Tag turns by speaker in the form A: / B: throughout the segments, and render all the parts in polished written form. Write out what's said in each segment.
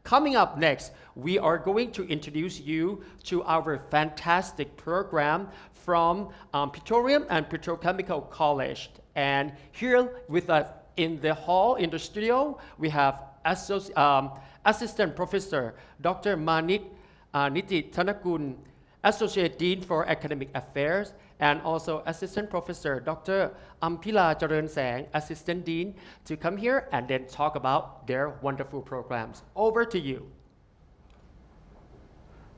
A: Coming up next, we are going to introduce you to our fantastic program from Petroleum and Petrochemical College. And here with us in the hall, in the studio, we have Assistant Professor Dr. Manit Niti Thanakul, Associate Dean for Academic Affairs, and also Assistant Professor Dr. Ampila Charan-Sang, Assistant Dean, to come here and then talk about their wonderful programs. Over to you.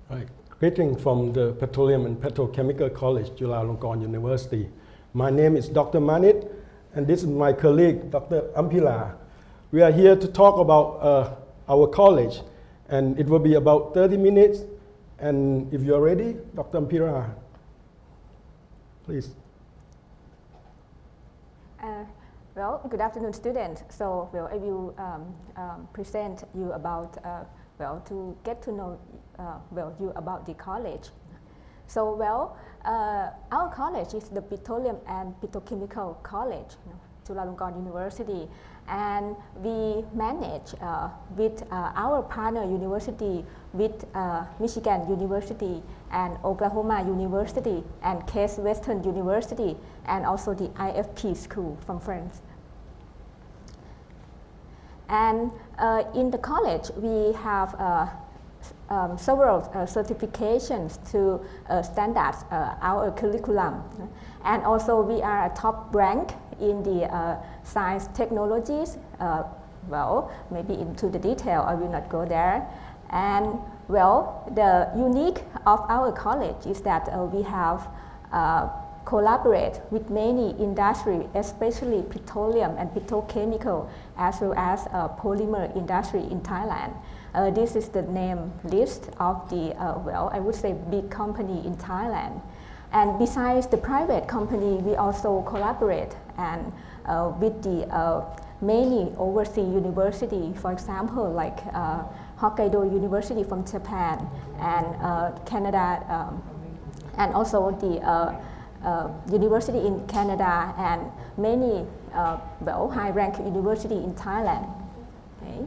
B: Right. Greeting from the Petroleum and Petrochemical College, Chulalongkorn University. My name is Dr. Manit, and this is my colleague, Dr. Ampila. We are here to talk about our college, and it will be about 30 minutes. And if you're ready, Dr. Ampila, please.
C: Well, good afternoon, students. So, well, I will present you about, to get to know, you about the college. So, our college is the Petroleum and Petrochemical College, Chulalongkorn University, and we manage with our partner university with Michigan University and Oklahoma University and Case Western University and also the IFP school from France. And in the college we have several certifications to standardize our curriculum, and also we are a top rank in the science technologies. Maybe into the detail I will not go there. And the unique of our college is that we have collaborate with many industry, especially petroleum and petrochemical, as well as polymer industry in Thailand. This is the name list of the, I would say big company in Thailand. And besides the private company, we also collaborate and with the many overseas university, for example, like Hokkaido University from Japan and Canada, and also the university in Canada and many high-ranked university in Thailand. Okay.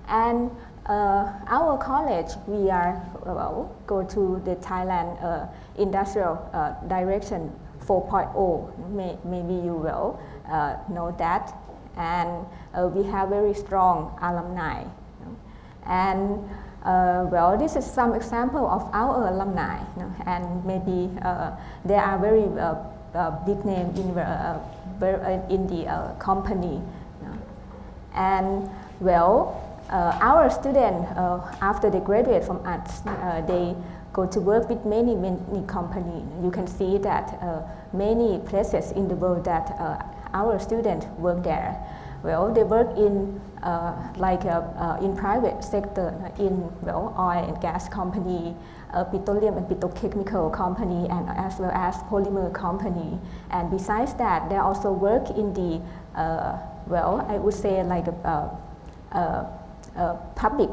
C: And our college, we are go to the Thailand Industrial Direction 4.0. Maybe you will know that. And we have very strong alumni. And this is some example of our alumni, and maybe they are very big name in the company. And our students, after they graduate from us, they go to work with many companies. You can see that many places in the world that our students work there. They work in in private sector, in oil and gas company, petroleum and petrochemical company, and as well as polymer company. And besides that, they also work in the I would say like public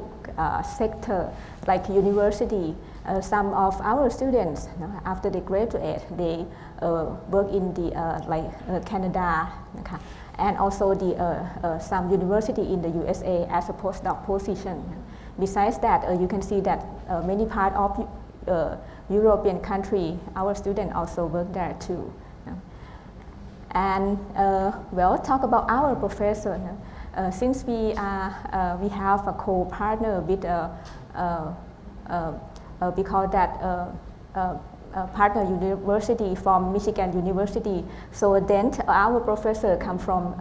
C: sector, like university. Some of our students, after they graduate, they work in the Canada, and also the some university in the USA as a postdoc position. Besides that, you can see that many part of European country, our students also work there too. And talk about our professor. Since we have a co-partner with we call that partner university from Michigan University. So then our professor come from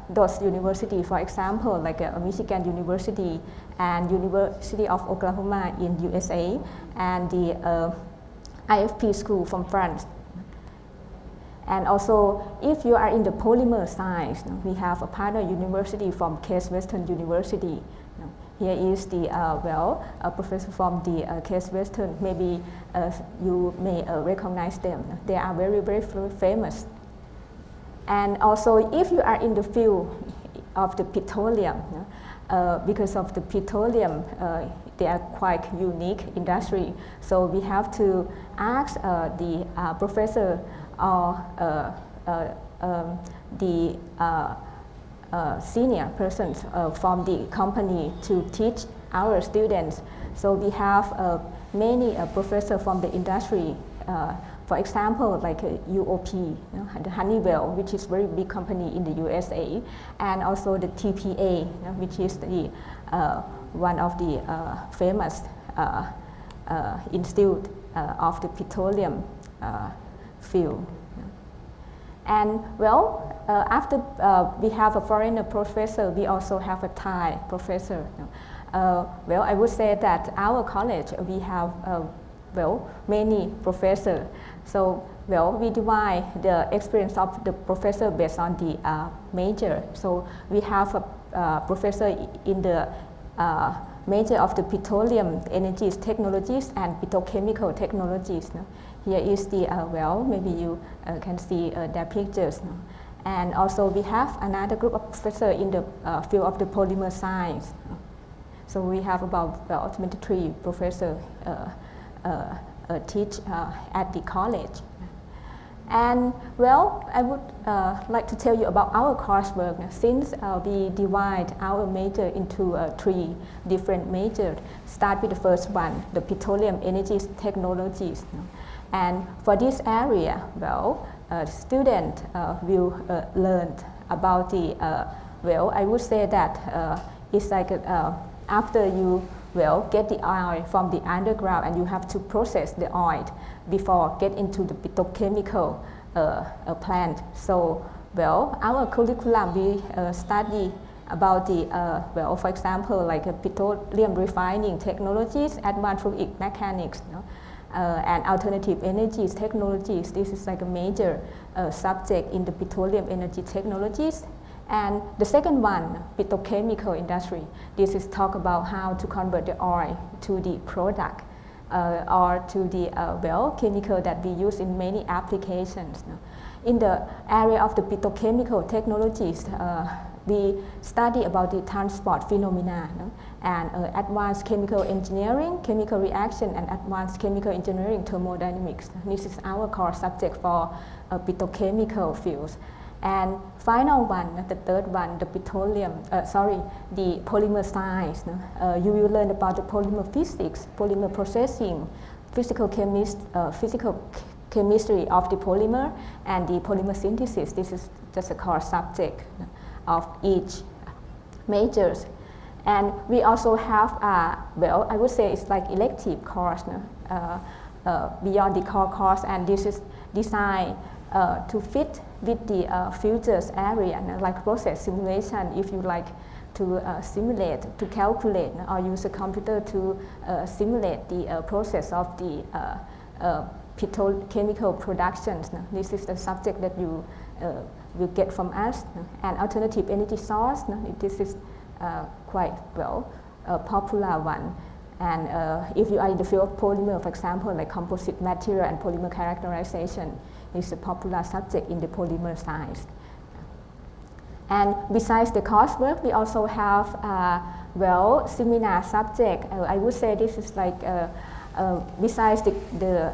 C: those university, for example, like Michigan University and University of Oklahoma in USA, and the IFP school from France. And also, if you are in the polymer science, we have a partner university from Case Western University. Here is the a professor from the Case Western. Maybe you may recognize them. They are very, very famous. And also, if you are in the field of the petroleum, because of the petroleum, they are quite unique industry. So we have to ask the professor or the senior persons from the company to teach our students. So we have many professors from the industry. For example, like UOP, the Honeywell, which is a very big company in the USA, and also the TPA, which is the one of the famous institute of the petroleum field. And well, after we have a foreigner professor, we also have a Thai professor. Well, I would say that our college, we have well, many professors. So, well, we divide the experience of the professor based on the major. So, we have a professor in the major of the petroleum energies technologies and petrochemical technologies. Here is the, well, maybe you can see their pictures. And also we have another group of professors in the field of the polymer science. So we have about 23 professors teach at the college. And well, I would like to tell you about our coursework. Since we divide our major into 3 different majors, start with the first one, the petroleum energies technologies. And for this area, well, students will learn about the, well, I would say that it's like after you get the oil from the underground and you have to process the oil before get into the petrochemical plant. So, well, our curriculum, we study about the, well, for example, like petroleum refining technologies, advanced fluid mechanics, and alternative energies technologies. This is like a major subject in the petroleum energy technologies. And the second one, petrochemical industry. This is talk about how to convert the oil to the product or to the, well, chemical that we use in many applications. In the area of the petrochemical technologies, we study about the transport phenomena and advanced chemical engineering, chemical reaction, and advanced chemical engineering thermodynamics. This is our core subject for petrochemical fields. And final one, the third one, the petroleum, the polymer science. You will learn about the polymer physics, polymer processing, physical chemistry of the polymer, and the polymer synthesis. This is just a core subject of each majors. And we also have, well, I would say it's like elective course beyond the core course, and this is designed to fit with the futures area, like process simulation, if you like to simulate, to calculate, or use a computer to simulate the process of the petrochemical productions. This is the subject that you will get from us. And alternative energy source, this is quite well a popular one. And if you are in the field of polymer, for example, like composite material and polymer characterization, is a popular subject in the polymer science. And besides the coursework, we also have, well, seminar subject. I would say this is like, besides the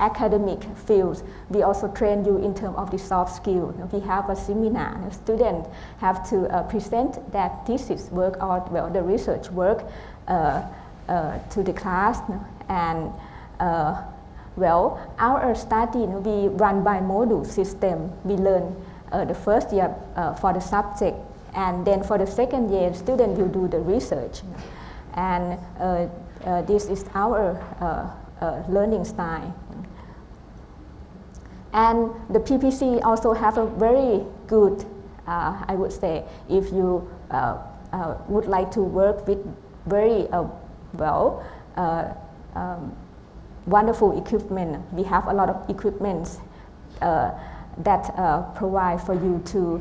C: academic fields, we also train you in terms of the soft skill. We have a seminar. The students have to present their thesis work or, well, the research work to the class. And well, our study, we run by module system. We learn the first year for the subject, and then for the second year, student will do the research. And this is our learning style. And the PPC also have a very good, I would say, if you would like to work with very well, wonderful equipment. We have a lot of equipments that provide for you to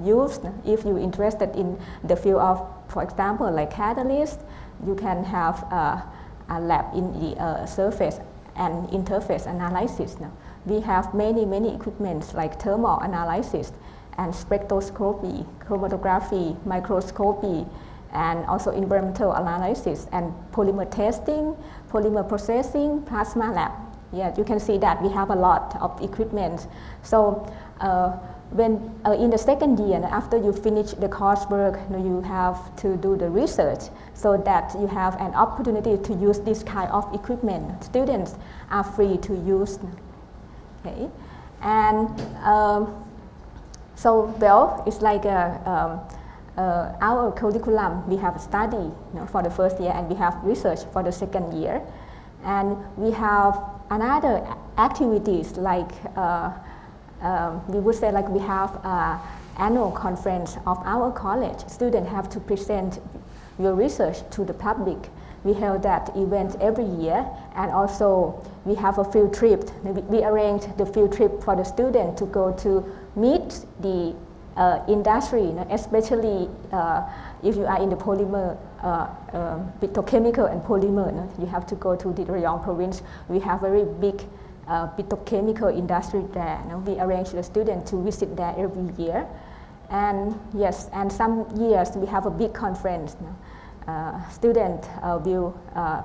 C: use. If you're interested in the field of, for example, like catalyst, you can have a lab in the surface and interface analysis. We have many equipments like thermal analysis and spectroscopy, chromatography, microscopy, and also environmental analysis and polymer testing, polymer processing, plasma lab. Yeah, you can see that we have a lot of equipment. So when in the second year, after you finish the coursework, you have to do the research so that you have an opportunity to use this kind of equipment. Students are free to use. Okay, and so well, it's like our curriculum. We have study for the first year, and we have research for the second year, and we have another activities like. We would say like we have an annual conference of our college. Students have to present your research to the public. We held that event every year, and also we have a field trip. We arrange the field trip for the student to go to meet the industry, especially if you are in the polymer, petrochemical and polymer. You have to go to the Rayong province. We have very big petrochemical industry there. We arrange the students to visit there every year, and yes, and some years we have a big conference. Students will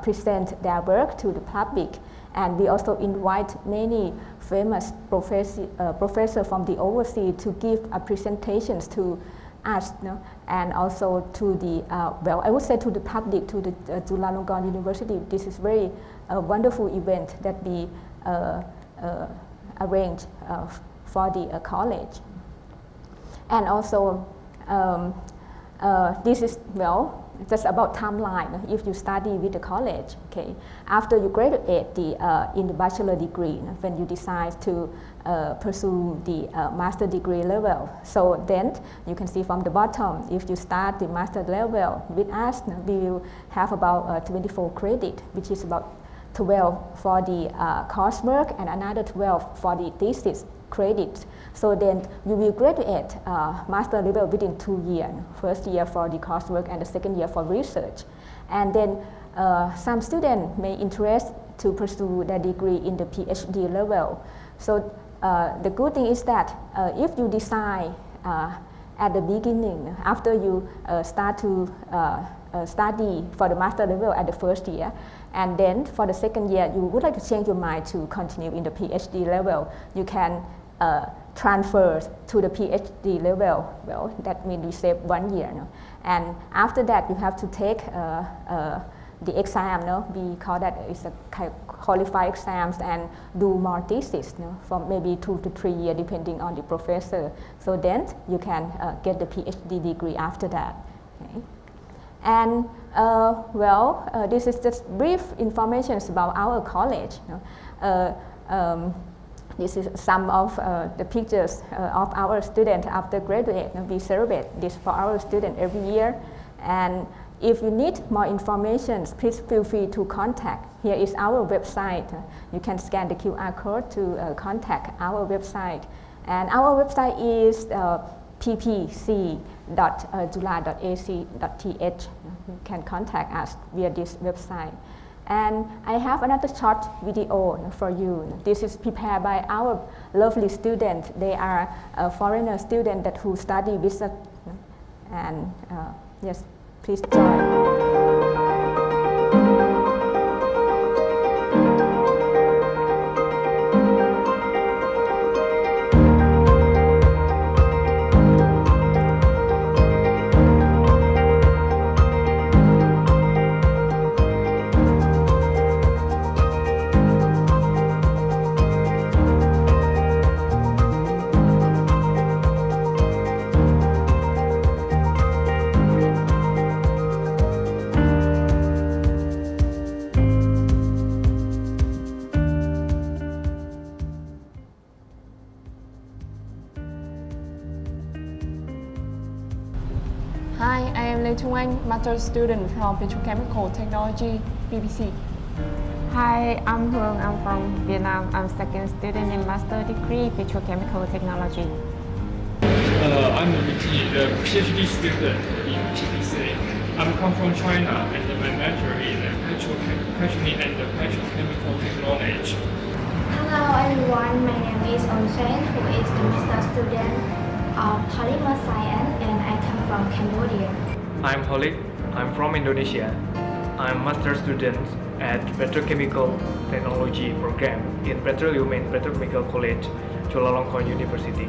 C: present their work to the public, and we also invite many famous professors from the overseas to give presentations to us, and also to the well, I would say to the public, to the Chulalongkorn University. This is very wonderful event that we arrange for the college. And also this is, well, just about timeline. If you study with the college, okay, after you graduate in the bachelor degree, when you decide to pursue the master degree level, so then you can see from the bottom, if you start the master level with us, we will have about 24 credit, which is about 12 for the coursework and another 12 for the thesis credits. So then you will graduate master level within 2 years, first year for the coursework and the second year for research. And then some students may interest to pursue their degree in the PhD level. So the good thing is that if you decide at the beginning, after you start to study for the master level at the first year, and then for the second year you would like to change your mind to continue in the PhD level, you can transfer to the PhD level. Well, that means you save 1 year. And after that you have to take the exam. We call that it's a qualified exams, and do more thesis for maybe 2 to 3 years depending on the professor. So then you can get the PhD degree after that. Okay. And this is just brief information about our college. This is some of the pictures of our students after graduate. We celebrate this for our students every year. And if you need more information, please feel free to contact. Here is our website. You can scan the QR code to contact our website. And our website is ppc.jula.ac.th. You can contact us via this website. And I have another short video for you. This is prepared by our lovely students. They are foreigner students who study with us. And yes, please join.
D: Hi, I am Lê Trung Anh, master student from Petrochemical Technology, BBC.
E: Hi, I'm Hương. I'm from Vietnam. I'm second student in master degree Petrochemical Technology.
F: I'm Luigi, the PhD student in PPC. I'm come from China and my major in petrochemical and petrochemical technology.
G: Hello everyone, my name is On Chen, who is the master student of polymer science, and I come from Cambodia.
H: I'm Holik. I'm from Indonesia. I'm master student at Petrochemical Technology program in Petroleum and Petrochemical College, Chulalongkorn University.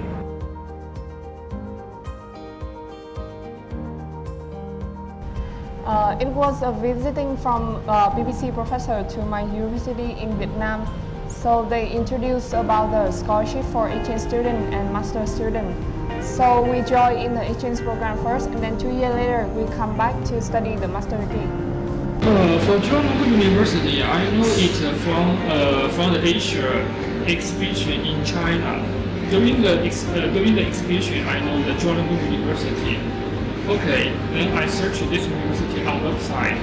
D: It was a visiting from BBC professor to my university in Vietnam. So they introduced about the scholarship for exchange student and master student. So we joined in the exchange program first, and then 2 years later we come back to study the master degree.
F: For Petrochemical University, I know it from the Asia exhibition in China. During the exhibition, I know the Petrochemical University. Okay, then I searched this university on website.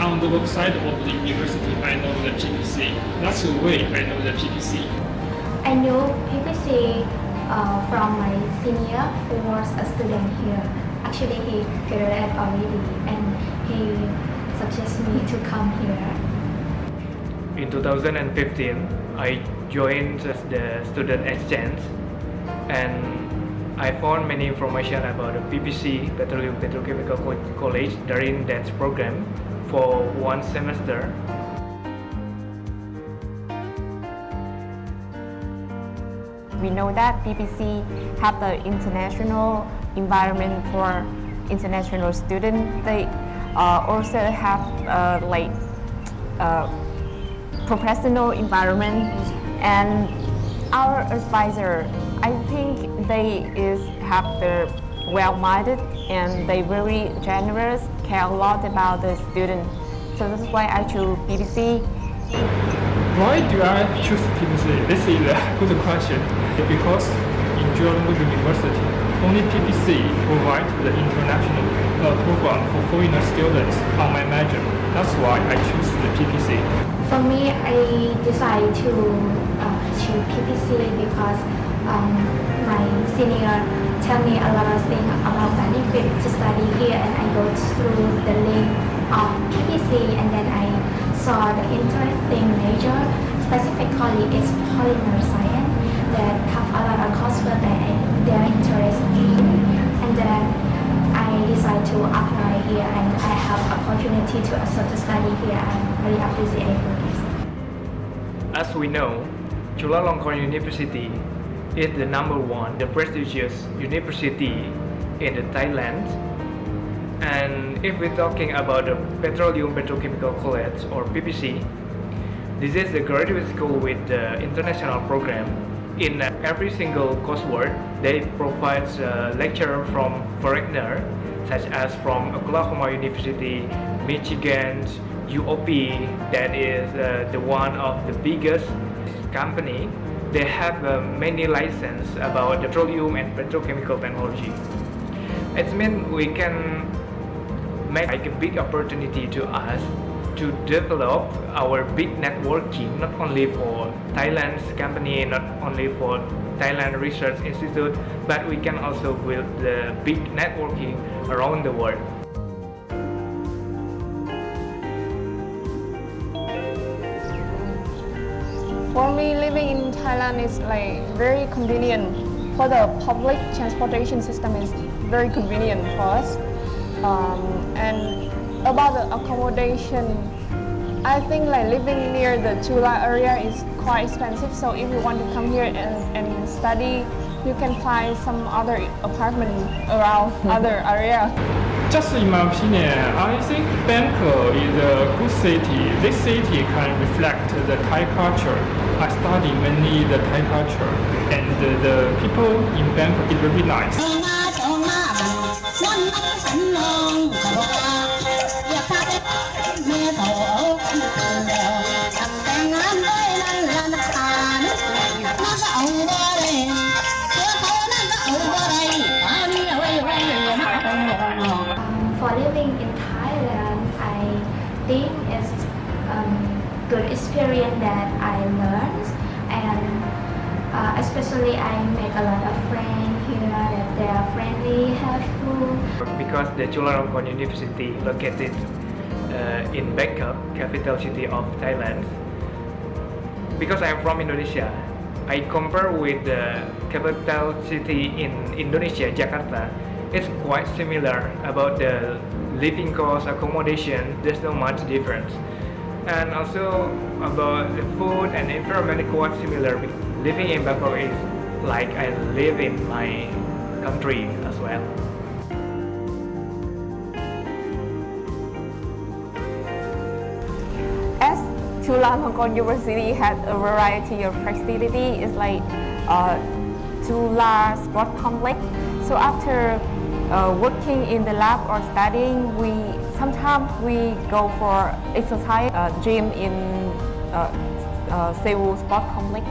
F: On the website of the university, I know the PPC. That's the way I know the PPC.
G: I knew PPC from my senior who was a student here. Actually, he graduated already and he suggested me to come here.
H: In 2015, I joined the student exchange, and I found many information about the PPC, Petroleum Petrochemical College, during that program for 1 semester.
E: We know that PPC have the international environment for international students. They also have professional environment, and our advisor, I think they have the well-minded and they very generous, care a lot about the students. So that's why I chose PPC.
F: Why do I choose PPC? This is a good question. Because in Petrochemical University, only PPC provides the international program for foreigner students on my major. That's why I choose the PPC.
G: For me, I decided to choose PPC because my senior tell me a lot of things about benefit to study here, and I go through the link of PPC, and then I saw the interesting major, specifically is polymer science, that have a lot of coursework that they're interested in, and then I decided to apply here, and I have opportunity to accept to study here. I'm very appreciative for this.
H: As we know, Chulalongkorn University is the #1, the prestigious university in the Thailand. And if we're talking about the Petroleum Petrochemical College or PPC, this is a graduate school with the international program. In every single coursework, they provide lecturer from foreigner, such as from Oklahoma University, Michigan, UOP, that is the one of the biggest company. They have many license about petroleum and petrochemical technology. It means we can make like a big opportunity to us to develop our big networking, not only for Thailand's company, not only for Thailand Research Institute, but we can also build the big networking around the world.
D: For me, living in Thailand is like very convenient. For the public transportation system is very convenient for us. And about the accommodation, I think like living near the Chula area is quite expensive. So if you want to come here and study, you can find some other apartment around other area.
F: Just in my opinion, I think Bangkok is a good city. This city can reflect the Thai culture. I study mainly the Thai culture, and the people in Bangkok is very nice.
G: For living in Thailand, I think it's good experience that I learned, and especially I make a lot of friends here that they are friendly, helpful.
H: Because the Chulalongkorn University located in Bangkok, capital city of Thailand. Because I'm from Indonesia, I compare with the capital city in Indonesia, Jakarta. It's quite similar about the living cost, accommodation. There's not much difference, and also about the food and environment quite similar. Living in Bangkok is like I live in my country as well.
E: Chulalongkorn University had a variety of facility. It's like Chula Sport Complex. So after working in the lab or studying, sometimes we go for exercise gym in Seoul Sport Complex.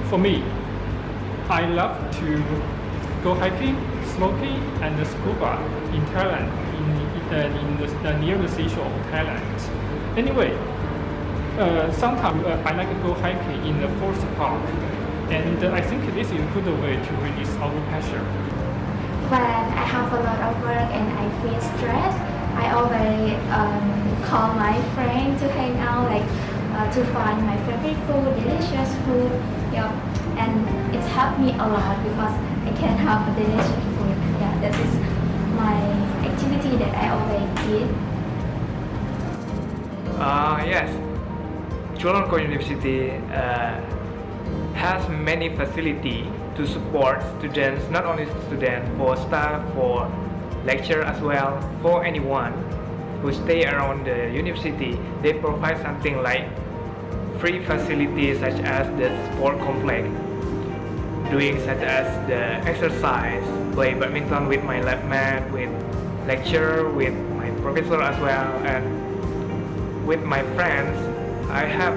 F: For me, I love to go hiking, smoking, and scuba in Thailand, near the seashore of Thailand. Anyway, sometimes I like to go hiking in the forest park, and I think this is a good way to release our passion.
G: When I have a lot of work and I feel stressed, I always call my friend to hang out, like to find my favorite food, delicious food. Yeah, and it's helped me a lot because I can have a delicious food. Yeah, that is my activity that I always did.
H: Yes, Chulalongkorn University has many facilities to support students, not only students, for staff, for lecture as well, for anyone who stay around the university. They provide something like free facilities such as the sport complex, doing such as the exercise, play badminton with my lab mate, with lecture with my professor as well, and with my friends. I have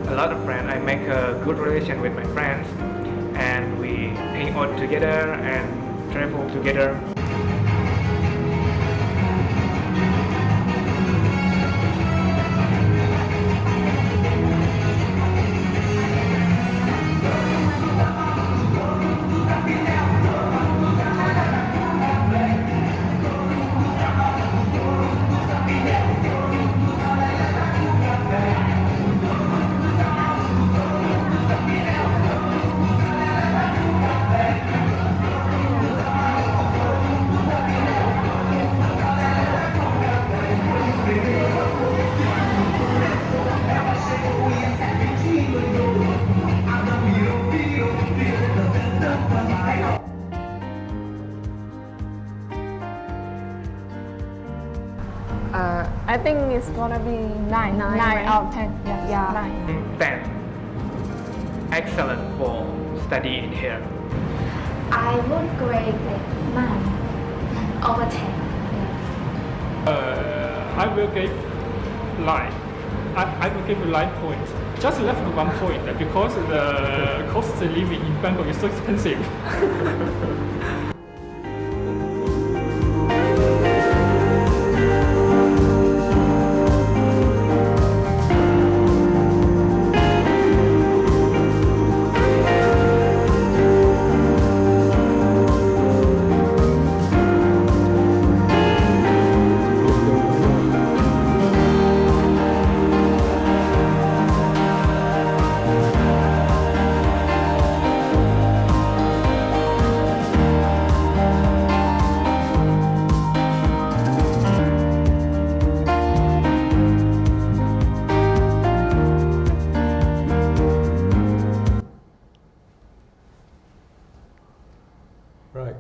H: a lot of friends. I make a good relation with my friends, and we hang out together and travel together.
D: I think it's gonna be 9
E: right?
D: out of 10. Yes,
E: Yeah.
D: 9.
H: 10. Excellent for studying here.
G: I would grade like 9 over 10.
F: I will give line. I will give 9 points. Just left 1 point because the cost of living in Bangkok is so expensive.
B: Right.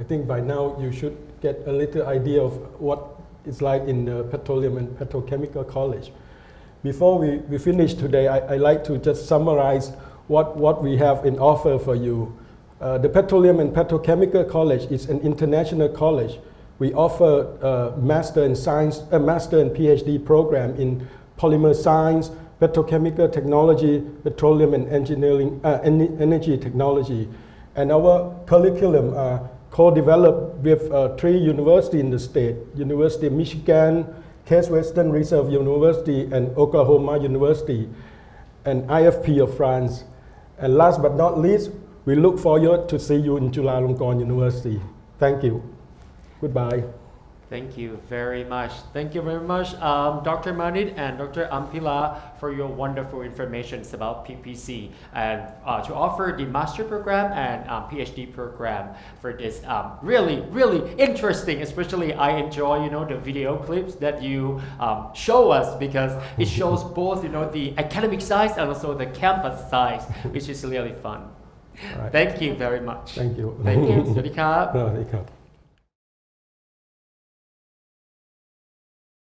B: I think by now you should get a little idea of what it's like in the Petroleum and Petrochemical College. Before we finish today, I like to just summarize what we have in offer for you. The Petroleum and Petrochemical College is an international college. We offer master and PhD program in polymer science, petrochemical technology, petroleum and engineering, energy technology. And our curriculum are co-developed with 3 universities in the state: University of Michigan, Case Western Reserve University, and Oklahoma University, and IFP of France. And last but not least, we look forward to see you in Chulalongkorn University. Thank you. Goodbye.
A: Thank you very much. Thank you very much, Dr. Manit and Dr. Ampila, for your wonderful information about PPC and to offer the master program and PhD program for this really interesting. Especially, I enjoy the video clips that you show us because it shows both the academic side and also the campus side, which is really fun.
B: Right.
A: Thank you very much.
B: Thank you.
A: Thank you. สวัสดีครับ
B: สวัสดีครับ